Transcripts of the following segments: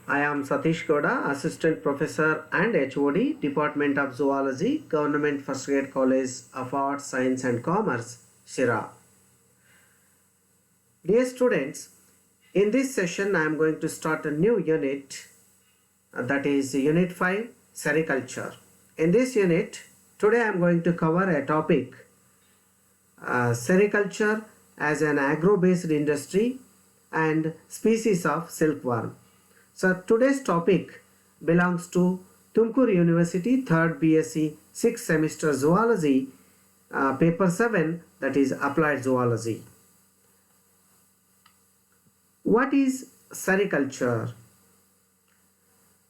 I am Satish Gowda, Assistant Professor and HOD, Department of Zoology, Government First Grade College of Arts, Science and Commerce, Shira. Dear students, in this session I am going to start a new unit, that is Unit 5, Sericulture. In this unit, today I am going to cover a topic, Sericulture as an agro-based industry and species of silkworm. So today's topic belongs to Tumkur University 3rd BSc 6th semester Zoology, paper 7, that is Applied Zoology. What is sericulture?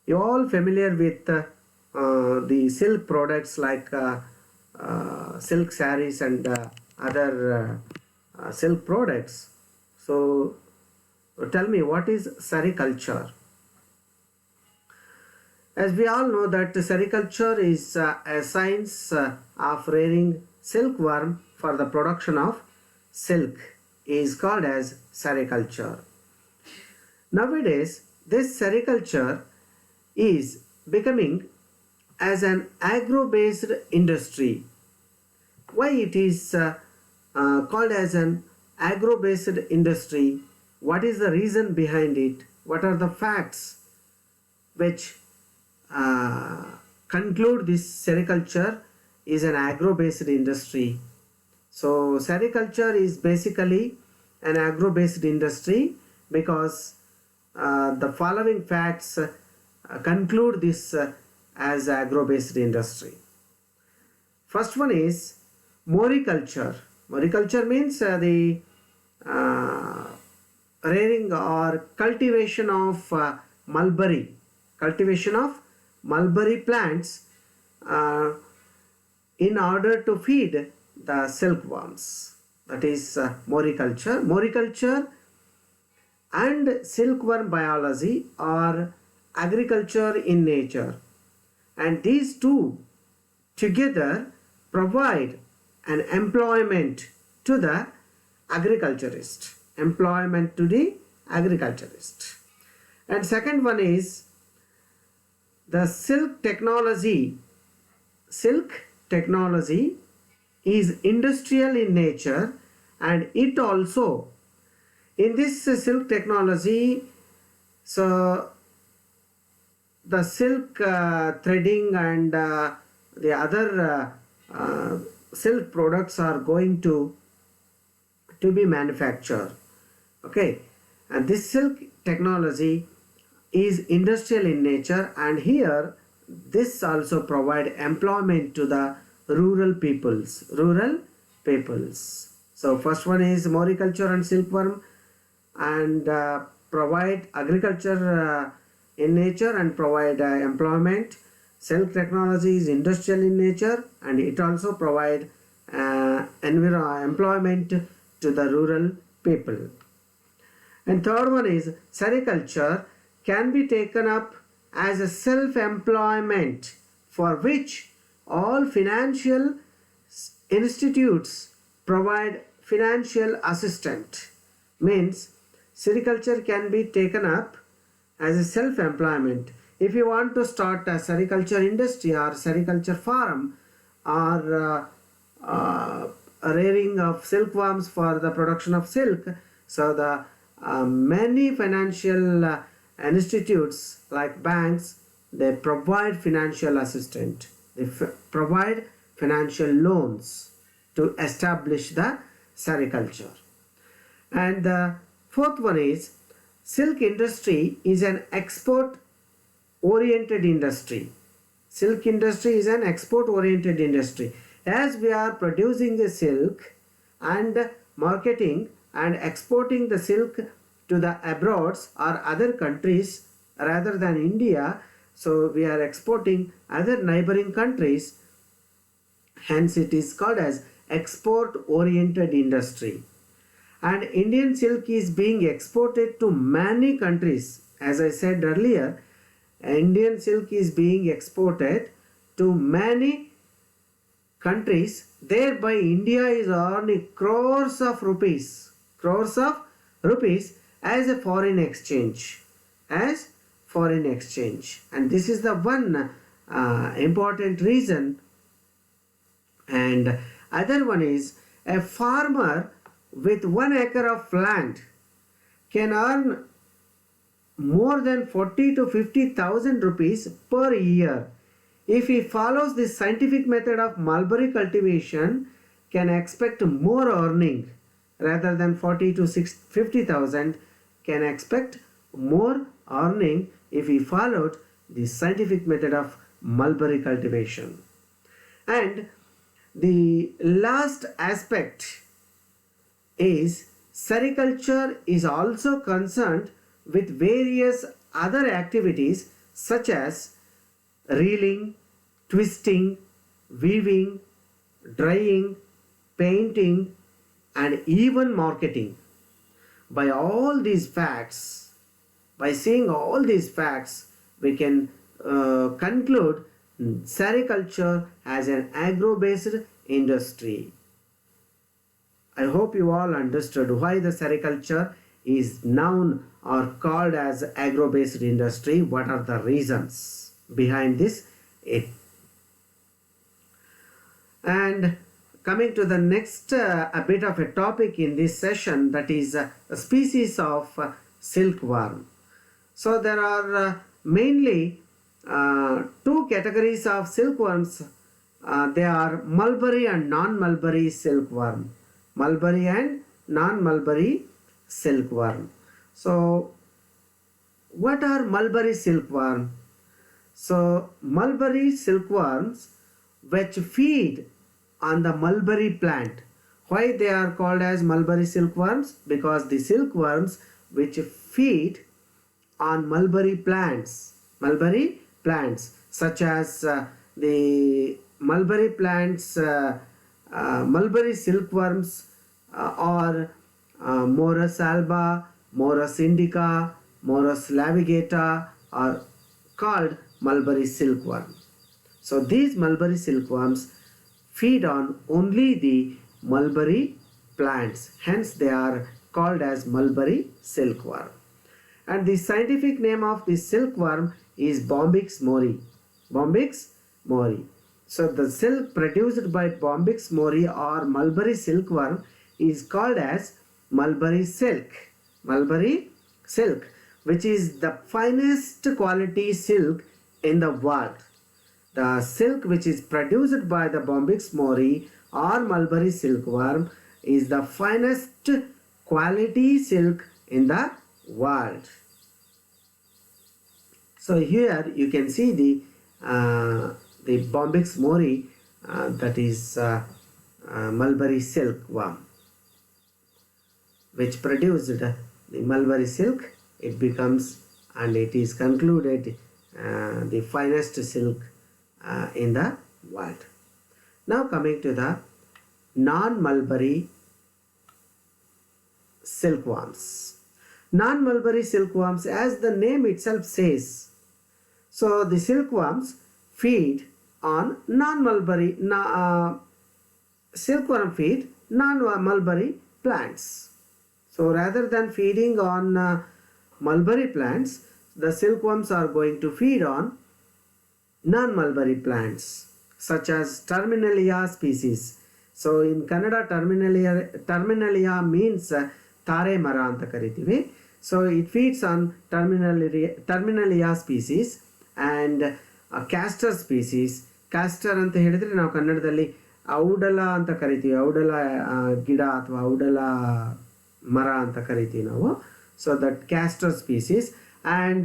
You are all familiar with the silk products like silk sarees and other silk products. So tell me, what is sericulture? As we all know that sericulture is a science of rearing silkworm for the production of silk is called as sericulture. Nowadays, this sericulture is becoming as an agro-based industry. Why it is called as an agro-based industry? What is the reason behind it? What are the facts which conclude this sericulture is an agro-based industry? So sericulture is basically an agro-based industry because the following facts conclude this as agro-based industry. First one is moriculture. Moriculture means the rearing or cultivation of mulberry plants in order to feed the silkworms. That is moriculture. Moriculture and silkworm biology are agriculture in nature, and these two together provide an employment to the agriculturist. And second one is the silk technology. Silk technology is industrial in nature, and it also, in this silk technology, so the silk threading and the other silk products are going to be manufactured. Okay, and this silk technology is industrial in nature, and here this also provide employment to the rural peoples. So first one is moriculture and silkworm, and provide agriculture in nature and provide employment. Silk technology is industrial in nature, and it also provide employment to the rural people. And third one is sericulture can be taken up as a self-employment for which all financial institutes provide financial assistance. Means sericulture can be taken up as a self-employment. If you want to start a sericulture industry or sericulture farm or rearing of silkworms for the production of silk, so the many financial institutes like banks, they provide financial assistance. They provide financial loans to establish the sericulture. And the fourth one is silk industry is an export oriented industry. Silk industry is an export oriented industry. As we are producing the silk and marketing and exporting the silk to the abroads or other countries rather than India, so we are exporting other neighboring countries, hence it is called as export oriented industry. And Indian silk is being exported to many countries. As I said earlier, Indian silk is being exported to many countries, thereby India is earning crores of rupees as a foreign exchange, foreign exchange. And this is the one important reason. And other one is, a farmer with 1 acre of land can earn more than 40 to 50,000 rupees per year if he follows the scientific method of mulberry cultivation. Can expect more earning rather than 40 to 50,000, can expect more earning if he followed the scientific method of mulberry cultivation. And the last aspect is, sericulture is also concerned with various other activities such as reeling, twisting, weaving, drying, painting, and even marketing. By seeing all these facts, we can conclude sericulture as an agro-based industry. I hope you all understood why the sericulture is known or called as agro-based industry. What are the reasons behind this? And coming to the next a bit of a topic in this session, that is a species of silkworm. So there are mainly two categories of silkworms. They are mulberry and non-mulberry silkworm. Mulberry and non-mulberry silkworm. So what are mulberry silkworm? So mulberry silkworms which feed on the mulberry plant. Why they are called as mulberry silkworms? Because the silkworms which feed on mulberry plants such as the mulberry plants, mulberry silkworms or Morus alba, Morus indica, Morus lavigata are called mulberry silkworm. So these mulberry silkworms feed on only the mulberry plants, hence they are called as mulberry silkworm. And the scientific name of the silkworm is Bombyx mori. Bombyx mori. So the silk produced by Bombyx mori or mulberry silkworm is called as mulberry silk. Mulberry silk, which is the finest quality silk in the world. The silk which is produced by the Bombyx mori or mulberry silkworm is the finest quality silk in the world. So here you can see the Bombyx mori, that is mulberry silkworm, which produced the mulberry silk. It becomes, and it is concluded, the finest silk in the world. Now coming to the non-mulberry silkworms. Non-mulberry silkworms, as the name itself says, so the silkworms feed on non-mulberry, silkworm feed non-mulberry plants. So rather than feeding on mulberry plants, the silkworms are going to feed on non-mulberry plants such as Terminalia species. So in Kannada, Terminalia means Tare Mara anta karitive. So it feeds on Terminalia species and castor species. Castor ಅಂತ ಹೇಳಿದ್ರೆ ನಾವು ಕನ್ನಡದಲ್ಲಿ ಔಡಲ ಅಂತ ಕರಿತೀವಿ. ಔಡಲ ಗಿಡ ಅಥವಾ ಔಡಲ ಮರ ಅಂತ ಕರಿತೀವಿ ನಾವು. So that castor species and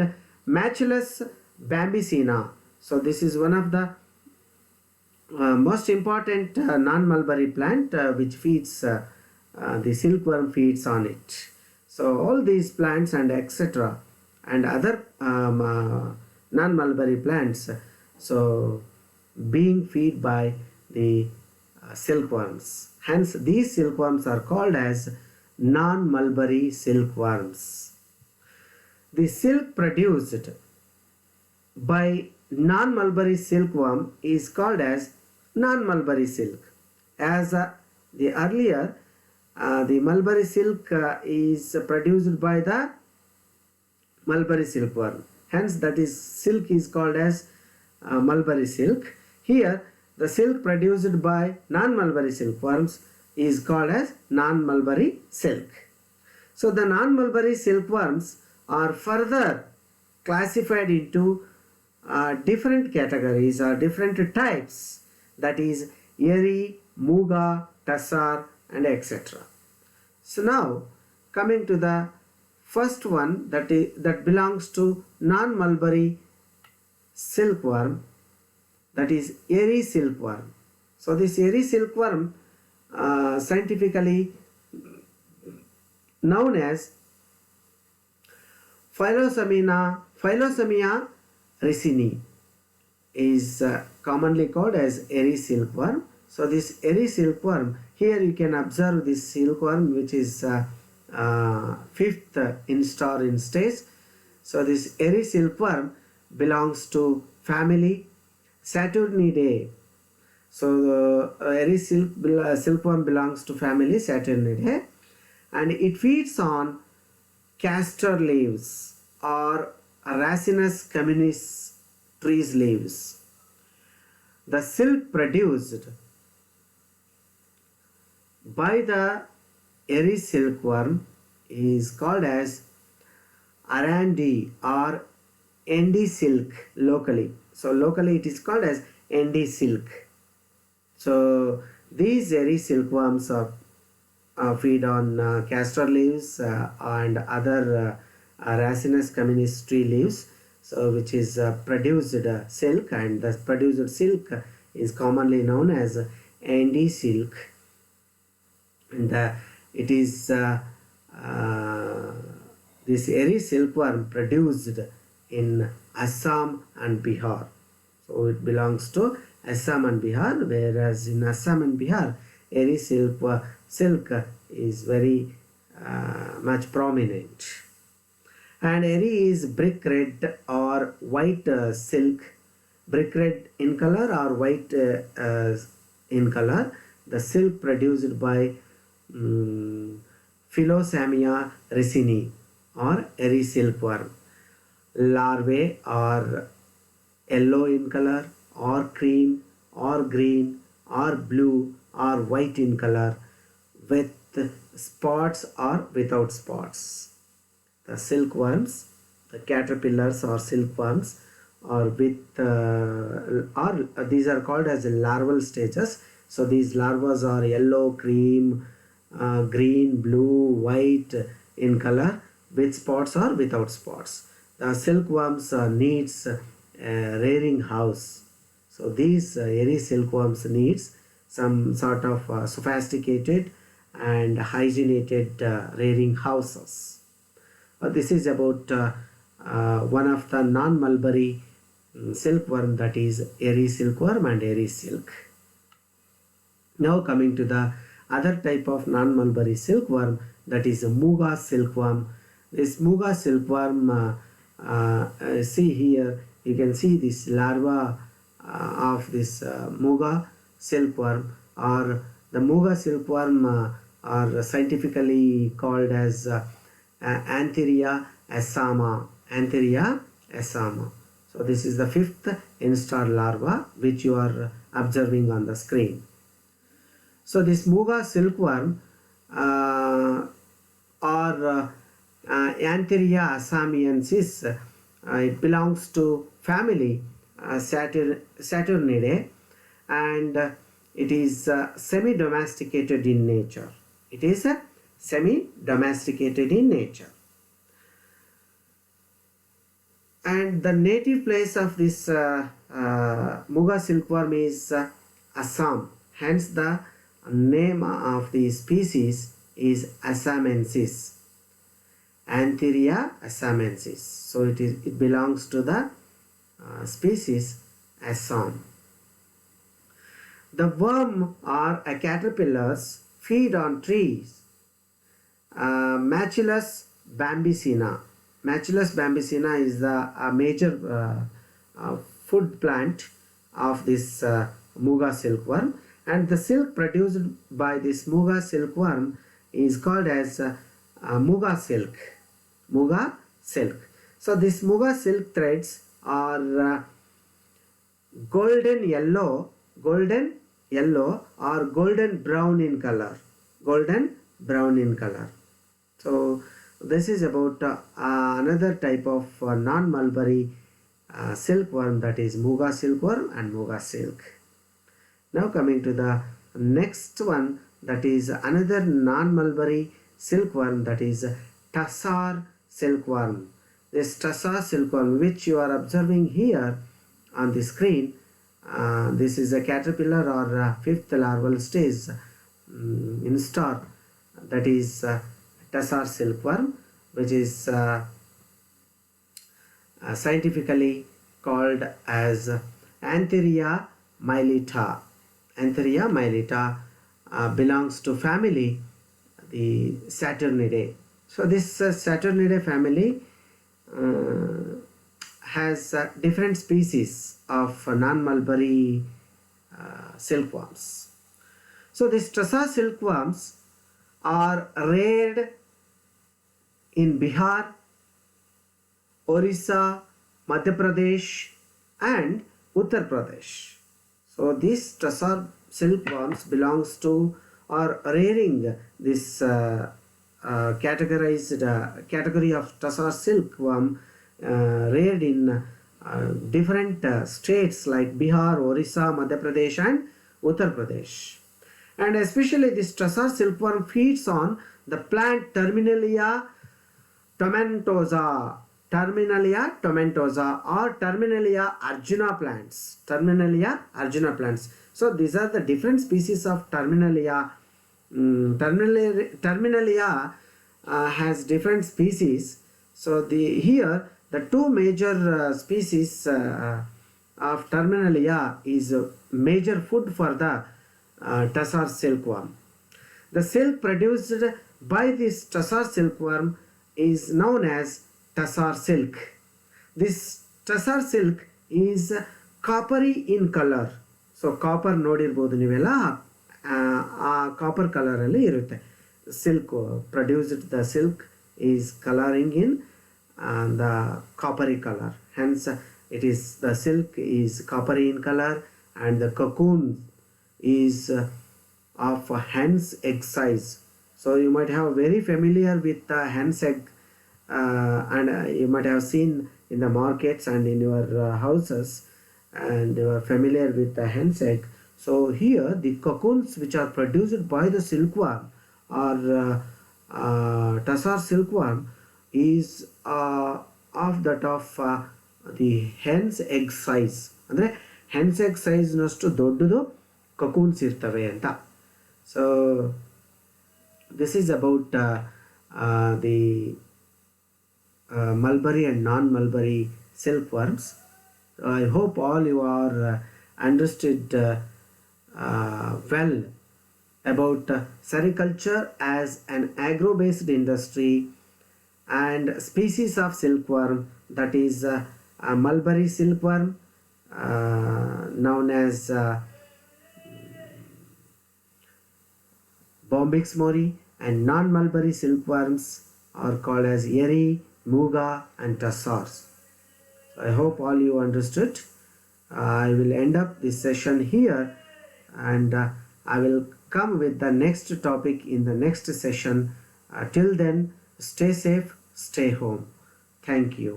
Machelus bambicina. So this is one of the most important non-mulberry plant which feeds, the silkworm feeds on it. So all these plants and etc. and other non-mulberry plants, so being fed by the silkworms. Hence these silkworms are called as non-mulberry silkworms. The silk produced by non-mulberry silkworm is called as non-mulberry silk. As the earlier, the mulberry silk is produced by the mulberry silkworm. hence that is silk is called as mulberry silk. Here the silk produced by non-mulberry silkworms is called as non-mulberry silk. So the non-mulberry silkworms are further classified into different categories or different types, that is eri, muga, tassar and etc. So now coming to the first one, that belongs to non-mulberry silkworm, that is eri silkworm. So this eri silkworm scientifically known as Philosamia ricini is commonly called as eri silkworm. So this eri silkworm, here you can observe this silkworm which is fifth instar in stage. So this eri silkworm belongs to family Saturnidae. So the eri silkworm belongs to family Saturnidae, and it feeds on castor leaves or Racinus communis trees leaves. The silk produced by the eri silkworm is called as arandi or endi silk locally. So locally it is called as endi silk. So these eri silkworms feed on castor leaves and other Racinus communis tree leaves, so which is produced silk, and the produced silk is commonly known as endi silk. And it is this eri silkworm produced in Assam and Bihar. So it belongs to Assam and Bihar, whereas in Assam and Bihar eri silk is very much prominent. And eri is brick red or white silk, brick red in color or white in color. The silk produced by Philosamia ricini or eri silkworm. Larvae are yellow in color or cream or green or blue or white in color with spots or without spots. The silkworms, the caterpillars or silkworms are with these are called as larval stages. So these larvae are yellow, cream, green, blue, white in color with spots or without spots. The silkworms needs a rearing house. So these eri silkworms needs some sort of sophisticated and hygienic rearing houses. This is about one of the non-mulberry silkworm, that is eri silkworm and eri silk. Now coming to the other type of non-mulberry silkworm, that is muga silkworm. This muga silkworm, see here, you can see this larva of this muga silkworm, or the muga silkworm are scientifically called as Antheria assama. Antheria assama. So this is the fifth instar larva which you are observing on the screen. So this muga silkworm or Antheria assamiensis, it belongs to family Saturnidae, and it is semi-domesticated in nature. It is semi-domesticated in nature. And the native place of this muga silkworm is Assam. Hence the name of the species is assamensis, Antheria assamensis. So it belongs to the species Assam. The worm or caterpillars feed on trees. Machilus bambicina. Machilus bambicina is the major food plant of this muga silkworm, and the silk produced by this muga silkworm is called as muga silk. Muga silk. So these Muga silk threads are golden yellow or golden brown in color. So this is about another type of non-mulberry silkworm, that is Muga silkworm and Muga silk. Now coming to the next one, that is another non-mulberry silkworm, that is tassar silkworm. This tassar silkworm, which you are observing here on the screen, this is a caterpillar or fifth larval stage in star, that is tassar silkworm, which is scientifically called as Antheria mylitta. Antheria mylitta belongs to family the Saturnidae. So this Saturnidae family has different species of non-mulberry silkworms. So these tassar silkworms are reared in Bihar, Orissa, Madhya Pradesh and Uttar Pradesh. So these tassar silkworms belongs to or rearing this category of tassar silkworm reared in different states like Bihar, Orissa, Madhya Pradesh and Uttar Pradesh. And especially this tassar silkworm feeds on the plant Terminalia tomentosa or Terminalia arjuna plants. So these are the different species of Terminalia. Terminalia has different species. So here the two major species of Terminalia is major food for the tassar silkworm. The silk produced by this tassar silkworm is known as tassar silk. This tassar silk is coppery in color. So copper ನೋಡಿರಬಹುದು ನೀವೆಲ್ಲ copper color ಅಲ್ಲಿ ಇರುತ್ತೆ. Silk produced, the silk is coloring in the coppery color. Hence it is, the silk is coppery in color and the cocoon is of hen's egg size. So you might have very familiar with the hen's egg and you might have seen in the markets and in your houses, and you are familiar with the hen's egg. So here the cocoons which are produced by the silkworm or tassar silkworm is of that of the hen's egg size. ಅಂದರೆ hen's egg size ನಷ್ಟು ದೊಡ್ಡದು cocoons ಇರ್ತವೆ ಅಂತ. So this is about the mulberry and non-mulberry silkworms. I hope all you are understood well about sericulture as an agro-based industry and species of silkworm, that is mulberry silkworm known as Bombyx mori, and non-mulberry silkworms are called as Eri, Muga and tassars. I hope all you understood. I will end up this session here and I will come with the next topic in the next session. Till then, stay safe, stay home. Thank you.